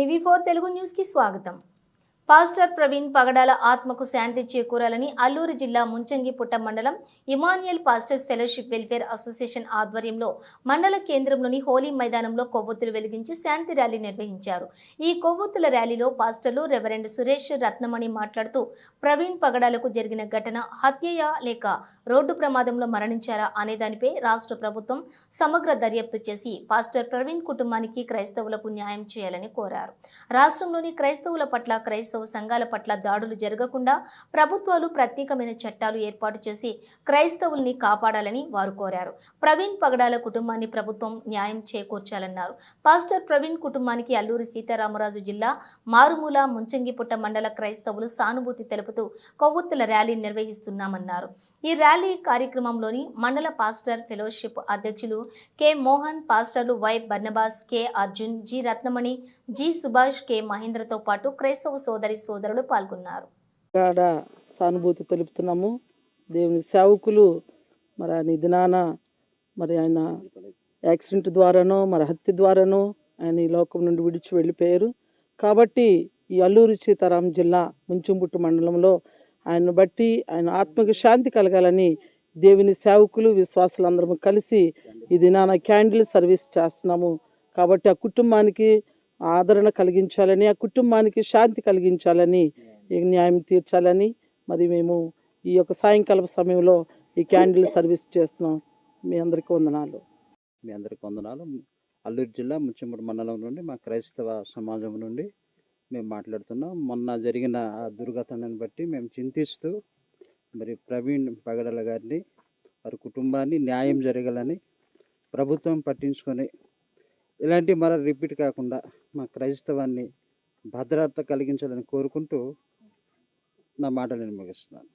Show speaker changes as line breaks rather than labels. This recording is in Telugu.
టీవీ4 తెలుగు న్యూస్ కి స్వాగతం. పాస్టర్ ప్రవీణ్ పగడాల ఆత్మకు శాంతి చేకూరాలని అల్లూరు జిల్లా ముంచంగిపుట్ట మండలం Emmanuel pastors fellowship welfare association ఆధ్వర్యంలో మండల కేంద్రంలోని హోలీ మైదానంలో కొవ్వొత్తులు వెలిగించి శాంతి ర్యాలీ నిర్వహించారు. ఈ కొవ్వొత్తుల ర్యాలీలో పాస్టర్లు రెవరెండ్ సురేష్ రత్నమణి మాట్లాడుతూ ప్రవీణ్ పగడాలకు జరిగిన ఘటన హత్యయా లేక రోడ్డు ప్రమాదంలో మరణించారా అనే దానిపై రాష్ట్ర ప్రభుత్వం సమగ్ర దర్యాప్తు చేసి పాస్టర్ ప్రవీణ్ కుటుంబానికి క్రైస్తవులకు న్యాయం చేయాలని కోరారు. రాష్ట్రంలోని క్రైస్తవుల పట్ల క్రైస్తవ సంఘాల పట్ల దాడులు జరగకుండా ప్రభుత్వాలు ప్రత్యేకమైన చట్టాలు ఏర్పాటు చేసి క్రైస్తవుల్ని కాపాడాలని వారు కోరారు. ప్రవీణ్ పగడాల కుటుంబాన్ని ప్రభుత్వం న్యాయం చేకూర్చాలన్నారు. పాస్టర్ ప్రవీణ్ కుటుంబానికి అల్లూరి సీతారామరాజు జిల్లా మారుమూల ముంచంగిపుట్ట మండల క్రైస్తవులు సానుభూతి తెలుపుతూ కొవ్వొత్తుల ర్యాలీ నిర్వహిస్తున్నామన్నారు. ఈ ర్యాలీ కార్యక్రమంలోని మండల పాస్టర్ ఫెలోషిప్ అధ్యక్షులు కె మోహన్, పాస్టర్లు Y Barnabas, K Arjun, G Ratnamani, G Subhash, K మహేంద్రతో పాటు క్రైస్తవ సోదరులు పాల్గొన్నారు.
సానుభూతి తెలుపుతున్నాము. దేవుని సేవకులు మరి ఆయన దినాన మరి ఆయన యాక్సిడెంట్ ద్వారానో మరి హత్య ద్వారానో ఆయన ఈ లోకం నుండి విడిచి వెళ్ళిపోయారు. కాబట్టి ఈ అల్లూరి సీతారాం జిల్లా ముంచంగిపుట్ట మండలంలో ఆయన బట్టి ఆయన ఆత్మకు శాంతి కలగాలని దేవుని సేవకులు విశ్వాసులందరము కలిసి ఈ దినాన క్యాండిల్ సర్వీస్ చేస్తున్నాము. కాబట్టి ఆ కుటుంబానికి ఆదరణ కలిగించాలని, ఆ కుటుంబానికి శాంతి కలిగించాలని, న్యాయం తీర్చాలని మరి మేము ఈ యొక్క సాయంకాల సమయంలో ఈ క్యాండిల్ సర్వీస్ చేస్తున్నాం. మీ అందరికీ వందనాలు.
అల్లూరు జిల్లా ముంచంగిపుట్ట మండలం నుండి మా క్రైస్తవ సమాజం నుండి మేము మాట్లాడుతున్నాం. మొన్న జరిగిన ఆ దుర్ఘటనను బట్టి మేము చింతిస్తూ మరి ప్రవీణ్ పగడాల గారిని వారి కుటుంబాన్ని న్యాయం జరగాలని ప్రభుత్వం పట్టించుకొని ఇలాంటి మరో రిపీట్ కాకుండా మా క్రైస్తవాన్ని భద్రత కలిగించాలని కోరుకుంటూ నా మాటలను ముగిస్తున్నాను.